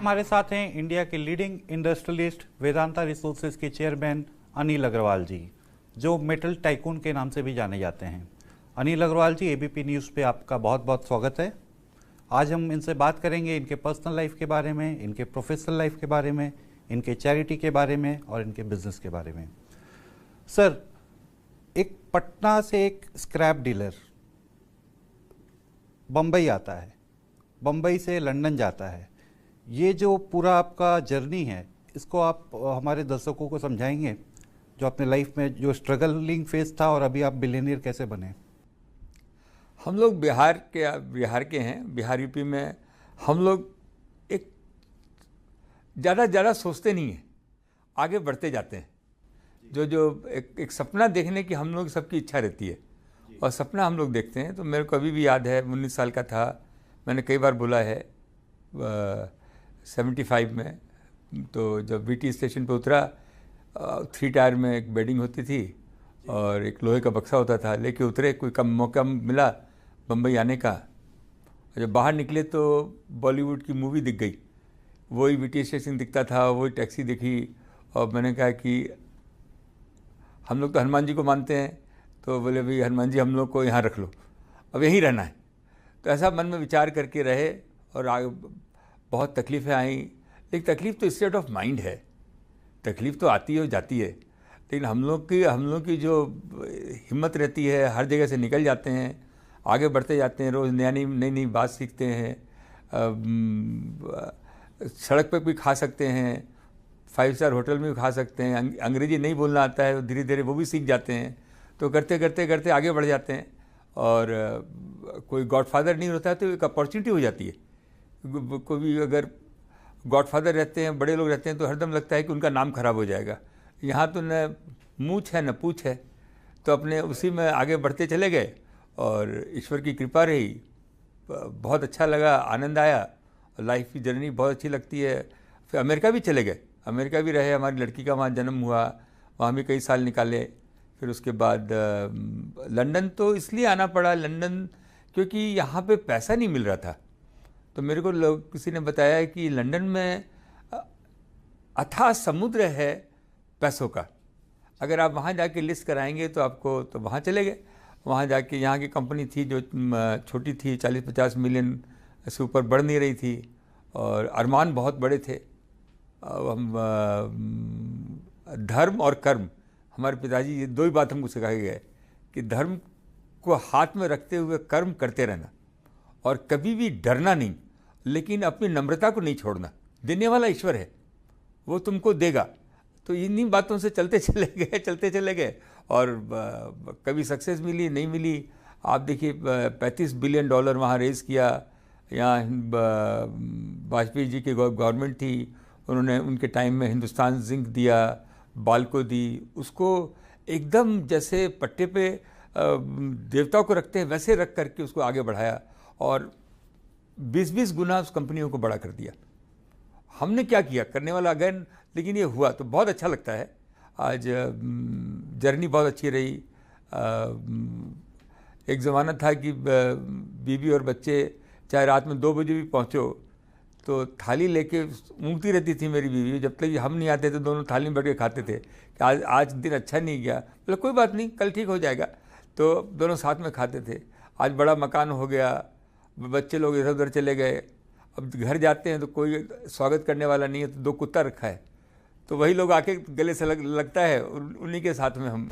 हमारे साथ हैं इंडिया के लीडिंग इंडस्ट्रियलिस्ट वेदांता रिसोर्सेज के चेयरमैन अनिल अग्रवाल जी, जो मेटल टाइकून के नाम से भी जाने जाते हैं। अनिल अग्रवाल जी, एबीपी न्यूज़ पे आपका बहुत बहुत स्वागत है। आज हम इनसे बात करेंगे इनके पर्सनल लाइफ के बारे में, इनके प्रोफेशनल लाइफ के बारे में, इनके चैरिटी के बारे में और इनके बिजनेस के बारे में। सर, एक पटना से एक स्क्रैप डीलर बम्बई आता है, बम्बई से लंदन जाता है, ये जो पूरा आपका जर्नी है, इसको आप हमारे दर्शकों को समझाएंगे, जो अपने लाइफ में जो स्ट्रगलिंग फेज था और अभी आप बिलियनियर कैसे बने? हम लोग बिहार के हैं। बिहार यूपी में हम लोग एक ज़्यादा सोचते नहीं हैं, आगे बढ़ते जाते हैं। जो एक सपना देखने की हम लोग सबकी इच्छा रहती है और सपना हम लोग देखते हैं। तो मेरे को अभी भी याद है, 19 साल का था, मैंने कई बार बोला है 75 में, तो जब बीटी स्टेशन पे उतरा, 3 टायर में एक बेडिंग होती थी और एक लोहे का बक्सा होता था, लेके उतरे, कोई कम मौका मिला बम्बई आने का। जब बाहर निकले तो बॉलीवुड की मूवी दिख गई, वही बीटी स्टेशन दिखता था, वही टैक्सी दिखी और मैंने कहा कि हम लोग तो हनुमान जी को मानते हैं, तो बोले भाई हनुमान जी हम लोग को यहाँ रख लो, अब यहीं रहना है। तो ऐसा मन में विचार करके रहे और आगे बहुत तकलीफ़ें आई, लेकिन तकलीफ़ तो स्टेट ऑफ माइंड है, तकलीफ़ तो आती है और जाती है, लेकिन हम लोग की जो हिम्मत रहती है, हर जगह से निकल जाते हैं, आगे बढ़ते जाते हैं, रोज़ नई बात सीखते हैं। सड़क पे भी खा सकते हैं, 5 स्टार होटल में भी खा सकते हैं, अंग्रेजी नहीं बोलना आता है, धीरे धीरे वो भी सीख जाते हैं। तो करते आगे बढ़ जाते हैं और कोई गॉडफादर नहीं होता है तो एक अपॉर्चुनिटी हो जाती है। कोई भी अगर गॉडफादर रहते हैं, बड़े लोग रहते हैं, तो हरदम लगता है कि उनका नाम खराब हो जाएगा। यहाँ तो न मूछ है न पूछ है, तो अपने उसी में आगे बढ़ते चले गए और ईश्वर की कृपा रही, बहुत अच्छा लगा, आनंद आया, लाइफ की जर्नी बहुत अच्छी लगती है। फिर अमेरिका भी चले गए, अमेरिका भी रहे, हमारी लड़की का वहाँ जन्म हुआ, वहाँ भी कई साल निकाले। फिर उसके बाद लंदन तो इसलिए आना पड़ा, लंदन क्योंकि यहाँ पे पैसा नहीं मिल रहा था। तो मेरे को किसी ने बताया कि लंदन में अथाह समुद्र है पैसों का, अगर आप वहाँ जाके लिस्ट कराएंगे तो आपको, तो वहाँ चले गए। वहाँ जाके, यहाँ की कंपनी थी जो छोटी थी, 40-50 मिलियन से ऊपर बढ़ नहीं रही थी और अरमान बहुत बड़े थे। हम धर्म और कर्म, हमारे पिताजी ये 2 ही बात हमको सिखाए गए कि धर्म को हाथ में रखते हुए कर्म करते रहना और कभी भी डरना नहीं, लेकिन अपनी नम्रता को नहीं छोड़ना। देने वाला ईश्वर है, वो तुमको देगा। तो इन्हीं बातों से चलते चले गए और कभी सक्सेस मिली नहीं मिली। आप देखिए, $35 बिलियन वहाँ रेज़ किया। यहाँ वाजपेयी जी की गवर्नमेंट थी, उन्होंने उनके टाइम में हिंदुस्तान जिंक दिया, बाल्को दी, उसको एकदम जैसे पट्टे पे देवताओं को रखते हैं वैसे रख करके उसको आगे बढ़ाया और 20-20 गुना उस कंपनियों को बड़ा कर दिया। हमने क्या किया, करने वाला अगेन, लेकिन ये हुआ तो बहुत अच्छा लगता है। आज जर्नी बहुत अच्छी रही। एक ज़माना था कि बीवी और बच्चे चाहे रात में 2 बजे भी पहुँचो तो थाली लेके ऊँगती रहती थी मेरी बीवी, जब तक हम नहीं आते थे दोनों थाली में बैठ के खाते थे कि आज दिन अच्छा नहीं गया, बोले कोई बात नहीं, कल ठीक हो जाएगा। तो दोनों साथ में खाते थे। आज बड़ा मकान हो गया, बच्चे लोग इधर उधर चले गए, अब घर जाते हैं तो कोई स्वागत करने वाला नहीं है, तो 2 कुत्ता रखा है, तो वही लोग आके गले से लगता है, उन्हीं के साथ में हम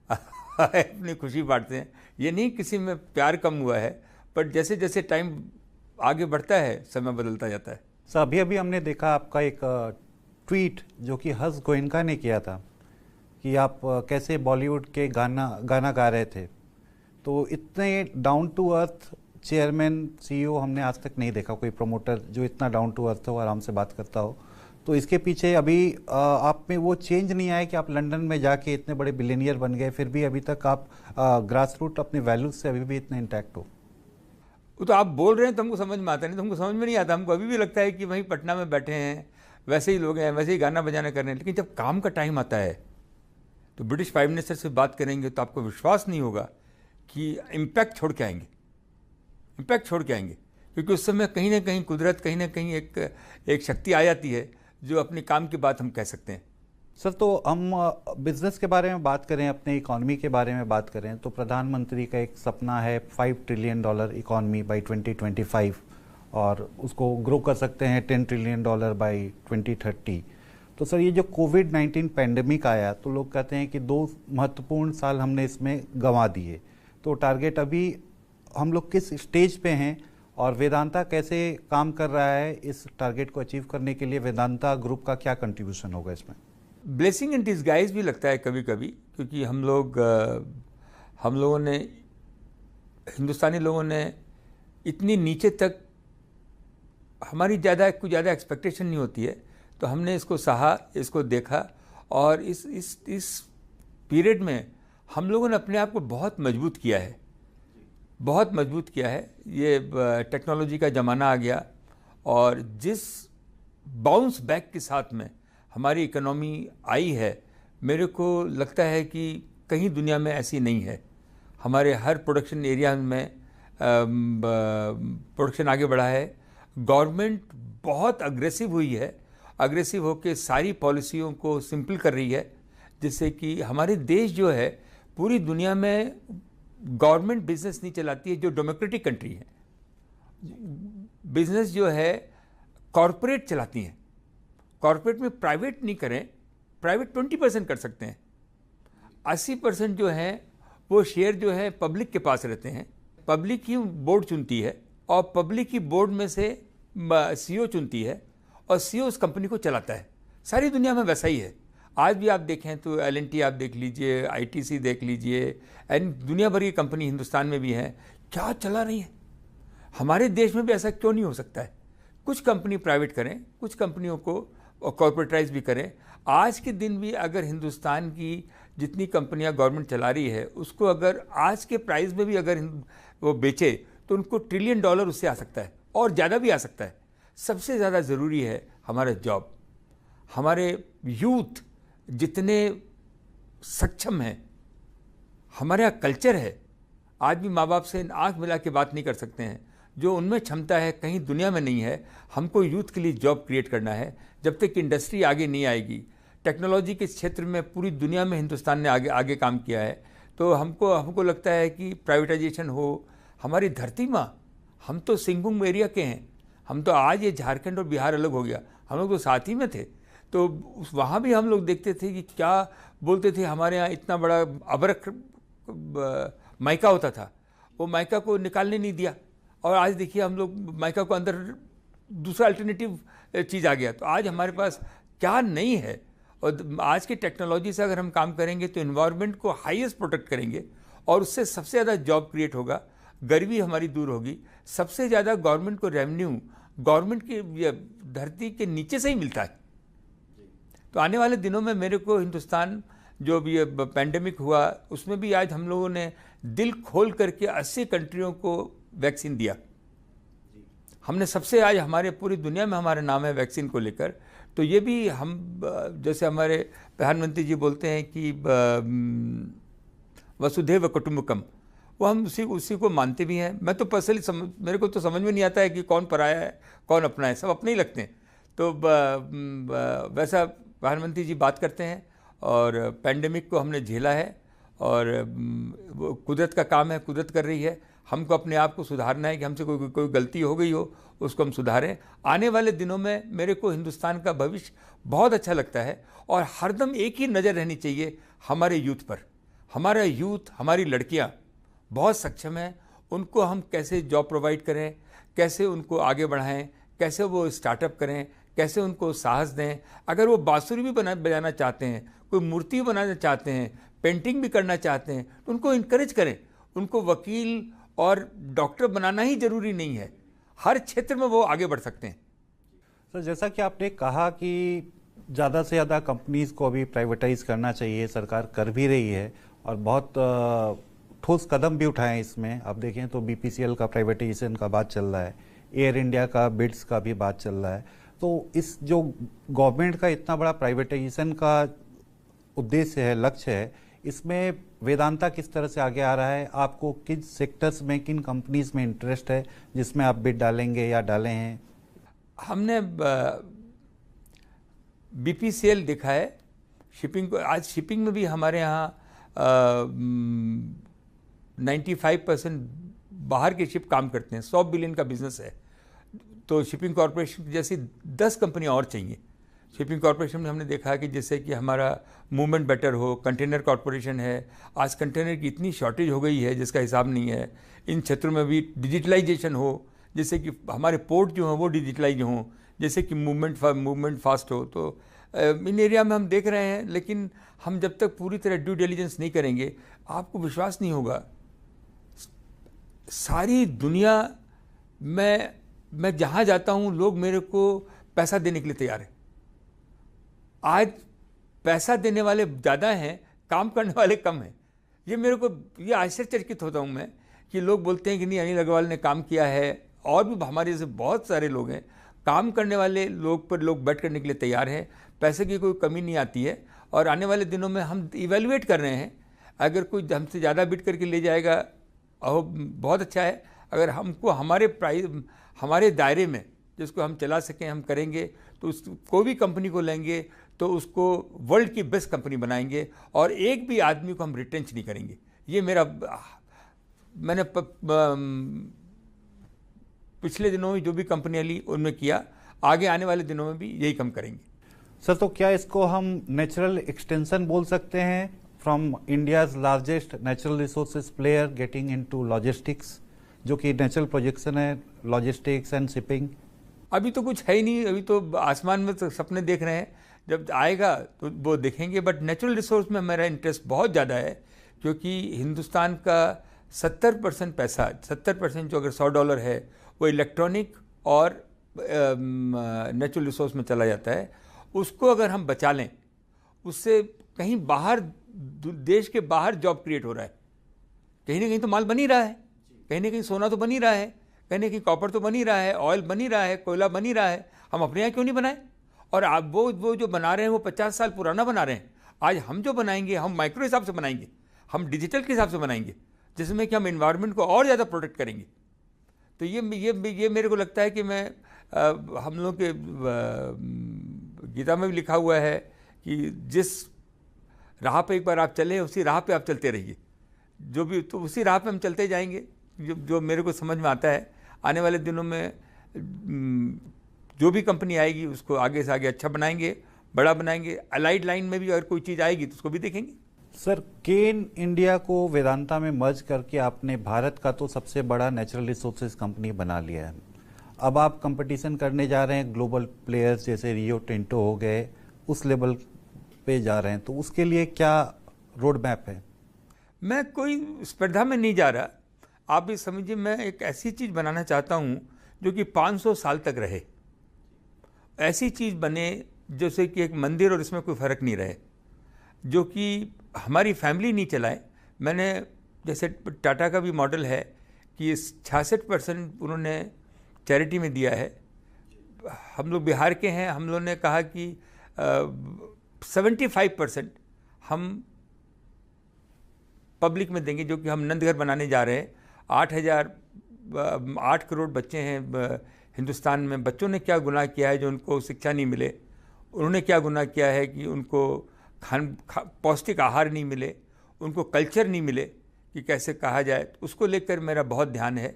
अपनी खुशी बांटते हैं। ये नहीं किसी में प्यार कम हुआ है, पर जैसे जैसे टाइम आगे बढ़ता है समय बदलता जाता है। सर, अभी हमने देखा आपका एक ट्वीट जो कि हर्ष गोयनका ने किया था कि आप कैसे बॉलीवुड के गाना गा रहे थे। तो इतने down to earth chairman CEO हमने आज तक नहीं देखा, कोई प्रमोटर जो इतना डाउन टू अर्थ हो, आराम से बात करता हो। तो इसके पीछे अभी आप में वो चेंज नहीं आया कि आप लंदन में जाके इतने बड़े बिलियनियर बन गए, फिर भी अभी तक आप ग्रास रूट अपने वैल्यूज से अभी भी इतने इंटैक्ट हो? वो तो आप बोल रहे हैं तो हमको समझ में आता नहीं, तो हमको समझ में नहीं आता। हमको अभी भी लगता है कि वहीं पटना में बैठे हैं, वैसे ही लोग हैं, वैसे ही गाना बजाना कर रहे हैं। लेकिन जब काम का टाइम आता है तो ब्रिटिश प्राइम मिनिस्टर से बात करेंगे तो आपको विश्वास नहीं होगा कि इम्पैक्ट छोड़ के आएंगे, क्योंकि उस समय कहीं ना कहीं कुदरत कहीं ना कहीं एक शक्ति आ जाती है जो अपने काम की बात हम कह सकते हैं। सर, तो हम बिजनेस के बारे में बात करें, अपने इकोनॉमी के बारे में बात करें, तो प्रधानमंत्री का एक सपना है $5 ट्रिलियन इकोनॉमी बाय 2025 और उसको ग्रो कर सकते हैं $10 ट्रिलियन बाय 2030। तो सर, ये जो कोविड-19 पैंडेमिक आया तो लोग कहते हैं कि 2 महत्वपूर्ण साल हमने इसमें गंवा दिए। तो टारगेट अभी हम लोग किस स्टेज पे हैं और वेदांता कैसे काम कर रहा है इस टारगेट को अचीव करने के लिए? वेदांता ग्रुप का क्या कंट्रीब्यूशन होगा इसमें? ब्लेसिंग इन डिस्गाइज भी लगता है कभी कभी, क्योंकि हम लोगों ने, हिंदुस्तानी लोगों ने इतनी नीचे तक, हमारी कुछ ज़्यादा एक्सपेक्टेशन नहीं होती है, तो हमने इसको सहा, इसको देखा और इस पीरियड में हम लोगों ने अपने आप को बहुत मजबूत किया है, बहुत मजबूत किया है। ये टेक्नोलॉजी का ज़माना आ गया और जिस बाउंस बैक के साथ में हमारी इकोनॉमी आई है, मेरे को लगता है कि कहीं दुनिया में ऐसी नहीं है। हमारे हर प्रोडक्शन एरिया में प्रोडक्शन आगे बढ़ा है। गवर्नमेंट बहुत अग्रेसिव हुई है, अग्रेसिव होकर सारी पॉलिसियों को सिंपल कर रही है, जिससे कि हमारे देश जो है पूरी दुनिया में गवर्नमेंट बिजनेस नहीं चलाती है, जो डेमोक्रेटिक कंट्री है। बिजनेस जो है कॉरपोरेट चलाती हैं। कॉरपोरेट में प्राइवेट नहीं करें, प्राइवेट 20% कर सकते हैं, 80% जो है वो शेयर जो है पब्लिक के पास रहते हैं। पब्लिक ही बोर्ड चुनती है और पब्लिक ही बोर्ड में से सीईओ चुनती है और सीईओ उस कंपनी को चलाता है। सारी दुनिया में वैसा ही है। आज भी आप देखें तो L&T आप देख लीजिए, ITC देख लीजिए, एंड दुनिया भर की कंपनी हिंदुस्तान में भी हैं, क्या चला रही है। हमारे देश में भी ऐसा क्यों नहीं हो सकता है? कुछ कंपनी प्राइवेट करें, कुछ कंपनियों को कॉर्पोरेटाइज भी करें। आज के दिन भी अगर हिंदुस्तान की जितनी कंपनियां गवर्नमेंट चला रही है उसको अगर आज के प्राइस में भी अगर वो बेचे तो उनको $1 ट्रिलियन उससे आ सकता है और ज़्यादा भी आ सकता है। सबसे ज़्यादा ज़रूरी है हमारा जॉब। हमारे यूथ जितने सक्षम हैं, हमारे यहाँ कल्चर है, आज भी माँ बाप से आंख मिला के बात नहीं कर सकते हैं। जो उनमें क्षमता है कहीं दुनिया में नहीं है। हमको यूथ के लिए जॉब क्रिएट करना है। जब तक इंडस्ट्री आगे नहीं आएगी, टेक्नोलॉजी के क्षेत्र में पूरी दुनिया में हिंदुस्तान ने आगे काम किया है, तो हमको लगता है कि प्राइवेटाइजेशन हो। हमारी धरती माँ, हम तो सिंहभूम एरिया के हैं, हम तो आज ये झारखंड और बिहार अलग हो गया, हम लोग तो साथ ही में थे। तो वहाँ भी हम लोग देखते थे कि क्या बोलते थे, हमारे यहाँ इतना बड़ा अबरख माइका होता था, वो माइका को निकालने नहीं दिया और आज देखिए हम लोग माइका को अंदर दूसरा अल्टरनेटिव चीज़ आ गया। तो आज हमारे पास क्या नहीं है। और आज की टेक्नोलॉजी से अगर हम काम करेंगे तो इन्वायरमेंट को हाईएस्ट प्रोटेक्ट करेंगे और उससे सबसे ज़्यादा जॉब क्रिएट होगा, गरीबी हमारी दूर होगी। सबसे ज़्यादा गवर्नमेंट को रेवेन्यू गवर्नमेंट की धरती के नीचे से ही मिलता है। तो आने वाले दिनों में मेरे को हिंदुस्तान जो भी पैंडेमिक हुआ उसमें भी आज हम लोगों ने दिल खोल करके 80 कंट्रियों को वैक्सीन दिया। हमने सबसे, आज हमारे पूरी दुनिया में हमारा नाम है वैक्सीन को लेकर। तो ये भी हम, जैसे हमारे प्रधानमंत्री जी बोलते हैं कि वसुधैव कुटुंबकम, वो हम उसी को मानते भी हैं। मैं तो पर्सनली मेरे को तो समझ में नहीं आता है कि कौन पराया है कौन अपना है, सब अपने ही लगते हैं। तो वैसा प्रधानमंत्री जी बात करते हैं और पैंडेमिक को हमने झेला है और वो कुदरत का काम है, कुदरत कर रही है। हमको अपने आप को सुधारना है कि हमसे कोई गलती हो गई हो उसको हम सुधारें। आने वाले दिनों में मेरे को हिंदुस्तान का भविष्य बहुत अच्छा लगता है और हरदम एक ही नज़र रहनी चाहिए हमारे यूथ पर। हमारा यूथ, हमारी लड़कियां बहुत सक्षम हैं, उनको हम कैसे जॉब प्रोवाइड करें, कैसे उनको आगे बढ़ाएं, कैसे वो स्टार्टअप करें, कैसे उनको साहस दें। अगर वो बांसुरी भी बजाना चाहते हैं, कोई मूर्ति बनाना चाहते हैं, पेंटिंग भी करना चाहते हैं, तो उनको इनकरेज करें। उनको वकील और डॉक्टर बनाना ही जरूरी नहीं है, हर क्षेत्र में वो आगे बढ़ सकते हैं। सर, जैसा कि आपने कहा कि ज़्यादा से ज़्यादा कंपनीज़ को अभी प्राइवेटाइज करना चाहिए, सरकार कर भी रही है और बहुत ठोस कदम भी उठाए इसमें। आप देखें तो BPCL का प्राइवेटाइजेशन का बात चल रहा है, एयर इंडिया का बिड्स का भी बात चल रहा है। तो इस जो गवर्नमेंट का इतना बड़ा प्राइवेटाइजेशन का उद्देश्य है, लक्ष्य है, इसमें वेदांता किस तरह से आगे आ रहा है? आपको किन सेक्टर्स में, किन कंपनीज में इंटरेस्ट है जिसमें आप बिड डालेंगे या डाले हैं? हमने BPCL देखा है शिपिंग को। आज शिपिंग में भी हमारे यहाँ 95% बाहर के शिप काम करते हैं। 100 बिलियन का बिजनेस है, तो शिपिंग कॉरपोरेशन जैसी 10 कंपनियाँ और चाहिए। शिपिंग कॉरपोरेशन में हमने देखा कि जैसे कि हमारा मूवमेंट बेटर हो। कंटेनर कॉरपोरेशन है, आज कंटेनर की इतनी शॉर्टेज हो गई है जिसका हिसाब नहीं है। इन क्षेत्रों में भी डिजिटलाइजेशन हो, जैसे कि हमारे पोर्ट जो हैं वो डिजिटलाइज हों, जैसे कि मूवमेंट फास्ट हो। तो इन एरिया में हम देख रहे हैं, लेकिन हम जब तक पूरी तरह ड्यू डिलिजेंस नहीं करेंगे, आपको विश्वास नहीं होगा। सारी दुनिया में मैं जहाँ जाता हूँ लोग मेरे को पैसा देने के लिए तैयार है। आज पैसा देने वाले ज़्यादा हैं, काम करने वाले कम हैं। ये मेरे को ये आश्चर्यचकित होता हूँ मैं कि लोग बोलते हैं कि नहीं, अनिल अग्रवाल ने काम किया है, और भी हमारे जैसे बहुत सारे लोग हैं। काम करने वाले लोग पर लोग बैठ करने के लिए तैयार हैं, पैसे की कोई कमी नहीं आती है। और आने वाले दिनों में हम इवेल्युएट कर रहे हैं, अगर कोई हमसे ज़्यादा बिड करके ले जाएगा बहुत अच्छा है। अगर हमको हमारे प्राइस, हमारे दायरे में जिसको हम चला सकें हम करेंगे, तो उस कोई भी कंपनी को लेंगे तो उसको वर्ल्ड की बेस्ट कंपनी बनाएंगे, और एक भी आदमी को हम रिटेंच नहीं करेंगे। ये मेरा मैंने पिछले दिनों में जो भी कंपनियाँ ली उनमें किया, आगे आने वाले दिनों में भी यही काम करेंगे। सर, तो क्या इसको हम नेचुरल एक्सटेंशन बोल सकते हैं from India's largest natural resources player getting into logistics, जो कि नेचुरल प्रोजेक्शन है लॉजिस्टिक्स एंड शिपिंग? अभी तो कुछ है ही नहीं, अभी तो आसमान में तो सपने देख रहे हैं, जब आएगा तो वो देखेंगे। बट नेचुरल रिसोर्स में मेरा इंटरेस्ट बहुत ज़्यादा है, क्योंकि हिंदुस्तान का 70% पैसा, 70% जो अगर $100 है वो इलेक्ट्रॉनिक और नेचुरल रिसोर्स में चला जाता है। उसको अगर हम बचा लें, उससे कहीं बाहर, देश के बाहर जॉब क्रिएट हो रहा है। कहीं ना कहीं तो माल बन ही रहा है, कहीं ना कहीं सोना तो बन ही रहा है, कहीं ना कहीं कॉपर तो बन ही रहा है, ऑयल बन ही रहा है, कोयला बन ही रहा है। हम अपने यहाँ क्यों नहीं बनाए? और आप वो जो बना रहे हैं वो 50 साल पुराना बना रहे हैं। आज हम जो बनाएंगे, हम माइक्रो हिसाब से बनाएंगे, हम डिजिटल के हिसाब से बनाएंगे, जिसमें कि हम एनवायरनमेंट को और ज़्यादा प्रोटेक्ट करेंगे। तो ये मेरे को लगता है कि मैं हम लोग के गीता में भी लिखा हुआ है कि जिस राह पे एक बार आप चले, उसी राह पे आप चलते रहिए। जो भी, तो उसी राह पे हम चलते जाएंगे। जो मेरे को समझ में आता है, आने वाले दिनों में जो भी कंपनी आएगी उसको आगे से आगे अच्छा बनाएंगे, बड़ा बनाएंगे। अलाइड लाइन में भी अगर कोई चीज़ आएगी तो उसको भी देखेंगे। सर, केन इंडिया को वेदांता में मर्ज करके आपने भारत का तो सबसे बड़ा नेचुरल रिसोर्सेज कंपनी बना लिया है। अब आप कंपटीशन करने जा रहे हैं ग्लोबल प्लेयर्स जैसे रियो टिंटो हो गए, उस लेवल पे जा रहे हैं, तो उसके लिए क्या रोड मैप है? मैं कोई स्पर्धा में नहीं जा रहा। आप भी समझिए, मैं एक ऐसी चीज़ बनाना चाहता हूँ जो कि 500 साल तक रहे। ऐसी चीज़ बने जैसे कि एक मंदिर और इसमें कोई फ़र्क नहीं रहे, जो कि हमारी फैमिली नहीं चलाए। मैंने, जैसे टाटा का भी मॉडल है कि 66% उन्होंने चैरिटी में दिया है। हम लोग बिहार के हैं, हम लोगों ने कहा कि 75% हम पब्लिक में देंगे, जो कि हम नंद घर बनाने जा रहे हैं। 8 करोड़ बच्चे हैं हिंदुस्तान में। बच्चों ने क्या गुनाह किया है जो उनको शिक्षा नहीं मिले? उन्होंने क्या गुनाह किया है कि उनको पौष्टिक आहार नहीं मिले, उनको कल्चर नहीं मिले कि कैसे कहा जाए? तो उसको लेकर मेरा बहुत ध्यान है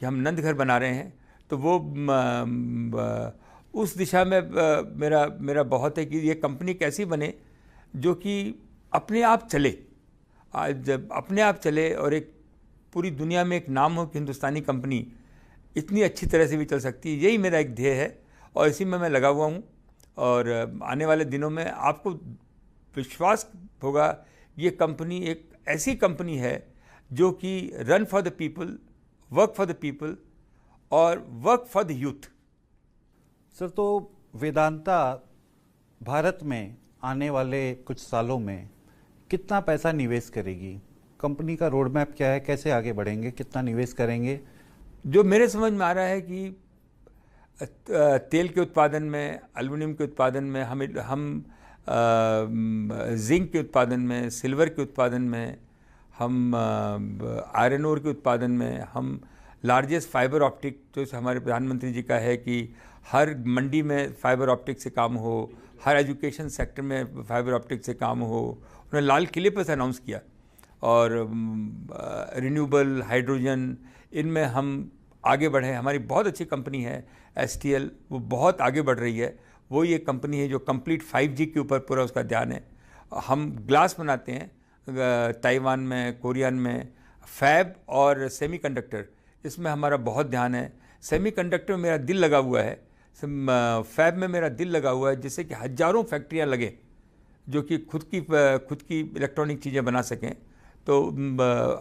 कि हम नंद घर बना रहे हैं। तो वो उस दिशा में मेरा बहुत है कि ये कंपनी कैसी बने जो कि अपने आप चले। आज जब अपने आप चले और एक पूरी दुनिया में एक नाम हो कि हिंदुस्तानी कंपनी इतनी अच्छी तरह से भी चल सकती है, यही मेरा एक ध्येय है और इसी में मैं लगा हुआ हूँ। और आने वाले दिनों में आपको विश्वास होगा, ये कंपनी एक ऐसी कंपनी है जो कि run for the people, work for the people और work for the youth. Sir, तो वेदांता भारत में आने वाले कुछ सालों में कितना पैसा निवेश करेगी? कंपनी का रोड मैप क्या है? कैसे आगे बढ़ेंगे? कितना निवेश करेंगे? जो मेरे समझ में आ रहा है कि तेल के उत्पादन में, एल्युमिनियम के उत्पादन में हम जिंक के उत्पादन में, सिल्वर के उत्पादन में, हम आयरन ओर के उत्पादन में, हम लार्जेस्ट फाइबर ऑप्टिक जो हमारे प्रधानमंत्री जी का है कि हर मंडी में फाइबर ऑप्टिक से काम हो, हर एजुकेशन सेक्टर में फाइबर ऑप्टिक से काम हो, उन्होंने लाल किले पर से अनाउंस किया। और रिन्यूएबल हाइड्रोजन, इनमें हम आगे बढ़े। हमारी बहुत अच्छी कंपनी है STL, वो बहुत आगे बढ़ रही है। वो ये कंपनी है जो कंप्लीट 5G के ऊपर पूरा उसका ध्यान है। हम ग्लास बनाते हैं ताइवान में, कोरियन में, फैब और सेमीकंडक्टर, इसमें हमारा बहुत ध्यान है। सेमीकंडक्टर में मेरा दिल लगा हुआ है, फैब में मेरा दिल लगा हुआ है, जिससे कि हजारों फैक्ट्रियां लगे जो कि खुद की इलेक्ट्रॉनिक चीज़ें बना सकें। तो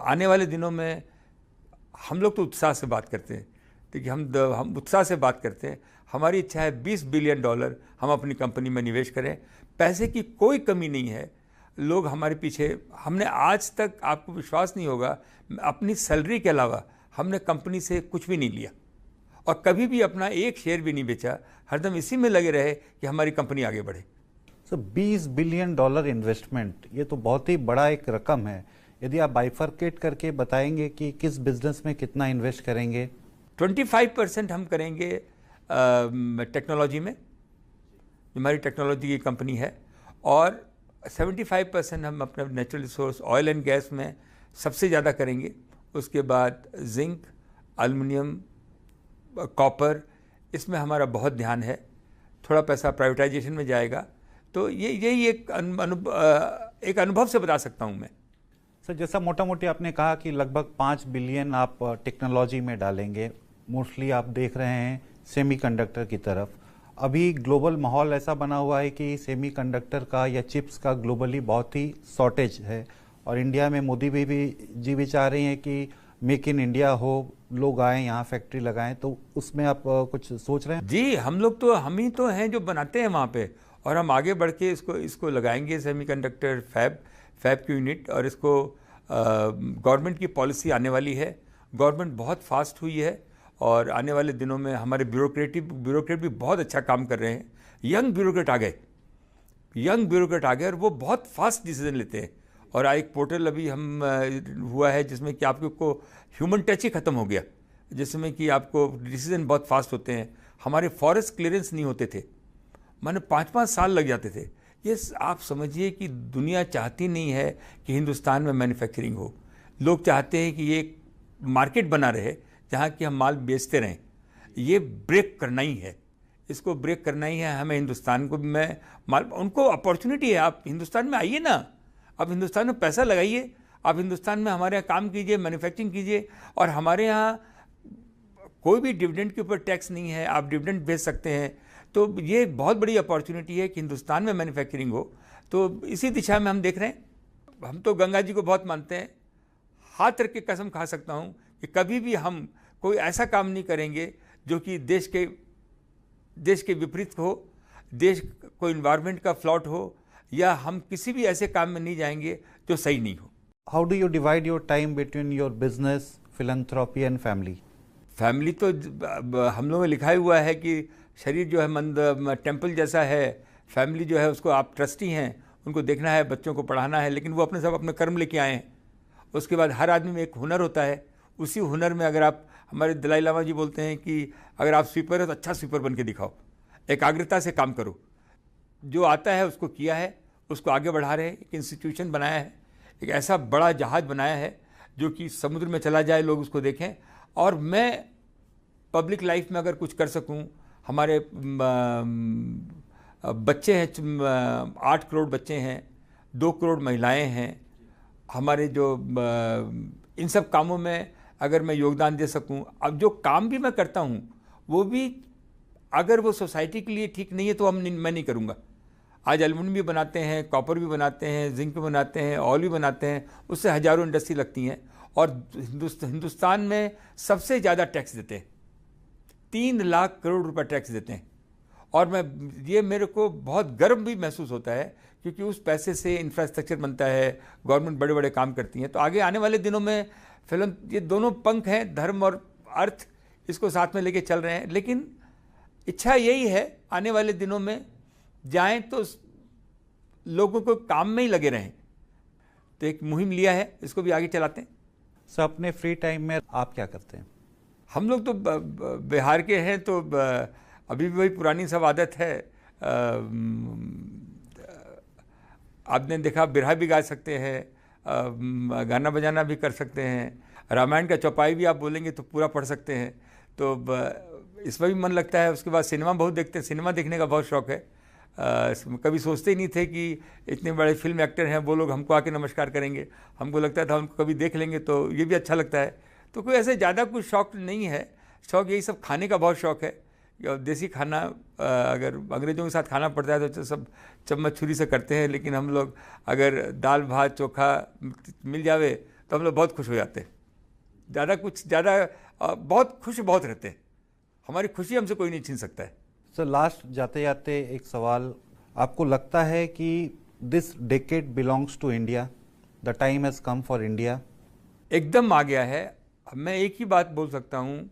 आने वाले दिनों में हम लोग तो उत्साह से बात करते हैं, देखिए हम उत्साह से बात करते हैं। हमारी इच्छा है $20 बिलियन हम अपनी कंपनी में निवेश करें। पैसे की कोई कमी नहीं है, लोग हमारे पीछे। हमने आज तक, आपको विश्वास नहीं होगा, अपनी सैलरी के अलावा हमने कंपनी से कुछ भी नहीं लिया और कभी भी अपना एक शेयर भी नहीं बेचा। हरदम इसी में लगे रहे कि हमारी कंपनी आगे बढ़े। सो $20 बिलियन इन्वेस्टमेंट, ये तो बहुत ही बड़ा एक रकम है। यदि आप बाइफरकेट करके बताएंगे कि किस बिजनेस में कितना इन्वेस्ट करेंगे? 25% हम करेंगे टेक्नोलॉजी में, हमारी टेक्नोलॉजी की कंपनी है, और 75% हम अपने natural resource oil and gas में सबसे ज़्यादा करेंगे। उसके बाद जिंक, एल्युमिनियम, कॉपर, इसमें हमारा बहुत ध्यान है। थोड़ा पैसा प्राइवेटाइजेशन में जाएगा। तो यही एक अनुभव से बता सकता हूँ मैं। सर, जैसा मोटा मोटी आपने कहा कि लगभग 5 बिलियन आप टेक्नोलॉजी में डालेंगे, मोस्टली आप देख रहे हैं सेमीकंडक्टर की तरफ। अभी ग्लोबल माहौल ऐसा बना हुआ है कि सेमीकंडक्टर का या चिप्स का ग्लोबली बहुत ही शॉर्टेज है, और इंडिया में मोदी जी भी चाह रही हैं कि मेक इन इंडिया हो, लोग आएँ यहाँ फैक्ट्री लगाएं। तो उसमें आप कुछ सोच रहे हैं? जी, हम ही तो हैं जो बनाते हैं वहाँ पे, और हम आगे बढ़ के इसको लगाएंगे सेमीकंडक्टर फैब की यूनिट। और इसको गवर्नमेंट की पॉलिसी आने वाली है। गवर्नमेंट बहुत फास्ट हुई है और आने वाले दिनों में हमारे ब्यूरोक्रेट भी बहुत अच्छा काम कर रहे हैं। यंग ब्यूरोक्रेट आ गए और वो बहुत फास्ट डिसीजन लेते हैं। और एक पोर्टल अभी हम हुआ है जिसमें कि आपको ह्यूमन टच ही ख़त्म हो गया, जिसमें कि आपको डिसीजन बहुत फास्ट होते हैं। हमारे फॉरेस्ट क्लियरेंस नहीं होते थे, माने 5-5 साल लग जाते थे। ये आप समझिए कि दुनिया चाहती नहीं है कि हिंदुस्तान में मैन्युफैक्चरिंग हो। लोग चाहते हैं कि ये एक मार्केट बना रहे जहाँ कि हम माल बेचते रहें। ये ब्रेक करना ही है, इसको ब्रेक करना ही है हमें। हिंदुस्तान को मैं माल, उनको अपॉर्चुनिटी है, आप हिंदुस्तान में आइए ना, आप हिंदुस्तान में पैसा लगाइए, आप हिंदुस्तान में हमारे यहाँ काम कीजिए, मैन्युफैक्चरिंग कीजिए। और हमारे यहाँ कोई भी डिविडेंड के ऊपर टैक्स नहीं है, आप डिविडेंड भेज सकते हैं। तो ये बहुत बड़ी अपॉर्चुनिटी है कि हिंदुस्तान में मैन्युफैक्चरिंग हो। तो इसी दिशा में हम देख रहे हैं। हम तो गंगा जी को बहुत मानते हैं, हाथ रख के कसम खा सकता हूँ कि कभी भी हम कोई ऐसा काम नहीं करेंगे जो कि देश के विपरीत हो, देश को इन्वायरमेंट का फ्लॉट हो, या हम किसी भी ऐसे काम में नहीं जाएंगे जो सही नहीं हो। How do you divide your time between your business, philanthropy and family? Family तो हम लोगों ने लिखा ही हुआ है कि शरीर जो है टेम्पल जैसा है, फैमिली जो है उसको आप ट्रस्टी हैं, उनको देखना है, बच्चों को पढ़ाना है, लेकिन वो अपने कर्म लेके आए हैं। उसके बाद हर आदमी में एक हुनर होता है, उसी हुनर में अगर आप, हमारे दलाई लामा जी बोलते हैं कि अगर आप स्वीपर हो तो अच्छा स्वीपर बन के दिखाओ, एकाग्रता से काम करो। जो आता है उसको किया है, उसको आगे बढ़ा रहे हैं। एक इंस्टीट्यूशन बनाया है, एक ऐसा बड़ा जहाज़ बनाया है जो कि समुद्र में चला जाए, लोग उसको देखें। और मैं पब्लिक लाइफ में अगर कुछ कर सकूं, हमारे बच्चे हैं, 8 करोड़ बच्चे हैं, 2 करोड़ महिलाएं हैं। हमारे जो इन सब कामों में अगर मैं योगदान दे सकूं, अब जो काम भी मैं करता हूं वो भी अगर वो सोसाइटी के लिए ठीक नहीं है तो मैं नहीं करूंगा। आज एल्युमिनियम भी बनाते हैं, कॉपर भी बनाते हैं, जिंक भी बनाते हैं, ऑयल भी बनाते हैं, उससे हजारों इंडस्ट्री लगती हैं। और हिंदुस्तान में सबसे ज़्यादा टैक्स देते हैं, 3 लाख करोड़ रुपए टैक्स देते हैं। और मेरे को बहुत गर्व भी महसूस होता है क्योंकि उस पैसे से इंफ्रास्ट्रक्चर बनता है, गवर्नमेंट बड़े बड़े काम करती हैं। तो आगे आने वाले दिनों में फिल्म, ये दोनों पंख हैं, धर्म और अर्थ, इसको साथ में लेके चल रहे हैं। लेकिन इच्छा यही है आने वाले दिनों में जाएं तो लोगों को काम में ही लगे रहें। तो एक मुहिम लिया है, इसको भी आगे चलाते हैं। सर, अपने फ्री टाइम में आप क्या करते हैं? हम लोग तो बिहार के हैं, तो अभी भी वही पुरानी सब आदत है। आपने देखा, बिरहा भी गा सकते हैं, गाना बजाना भी कर सकते हैं, रामायण का चौपाई भी आप बोलेंगे तो पूरा पढ़ सकते हैं। तो इसमें भी मन लगता है। उसके बाद सिनेमा बहुत देखते हैं, सिनेमा देखने का बहुत शौक़ है। कभी सोचते ही नहीं थे कि इतने बड़े फिल्म एक्टर हैं, वो लोग हमको आके नमस्कार करेंगे। हमको लगता था उनको कभी देख लेंगे तो ये भी अच्छा लगता है। तो कोई ऐसे ज़्यादा कुछ शौक़ नहीं है। शौक़ यही सब खाने का बहुत शौक़ है। देसी खाना, अगर अंग्रेज़ों के साथ खाना पड़ता है तो सब चम्मच छुरी से करते हैं, लेकिन हम लोग अगर दाल भात चोखा मिल जावे तो हम लोग बहुत खुश हो जाते हैं। बहुत खुश बहुत रहते हैं। हमारी खुशी हमसे कोई नहीं छीन सकता है। सर, लास्ट जाते जाते एक सवाल, आपको लगता है कि this decade belongs to India, the time has come for India? एकदम आ गया है। मैं एक ही बात बोल सकता हूँ,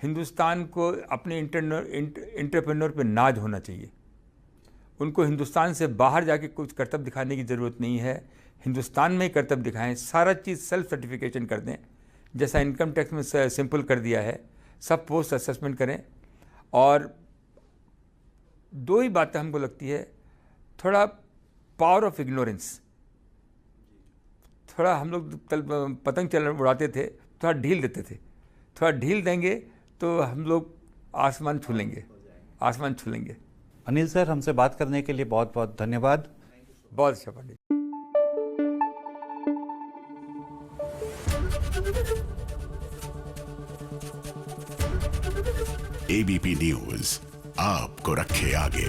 हिंदुस्तान को अपने एंटरप्रेन्योर पे नाज होना चाहिए। उनको हिंदुस्तान से बाहर जाके कुछ करतब दिखाने की ज़रूरत नहीं है। हिंदुस्तान में ही करतब दिखाएं, सारा चीज़ सेल्फ सर्टिफिकेशन कर दें, जैसा इनकम टैक्स में सिंपल कर दिया है। सब पोस्ट असेसमेंट करें। और दो ही बातें हमको लगती है, थोड़ा पावर ऑफ इग्नोरेंस। थोड़ा हम लोग पतंग उड़ाते थे, थोड़ा ढील देते थे। थोड़ा ढील देंगे तो हम लोग आसमान छू लेंगे, आसमान छू लेंगे। अनिल सर, हमसे बात करने के लिए बहुत बहुत धन्यवाद। बहुत अच्छा पंडित। एबीपी न्यूज आपको रखे आगे।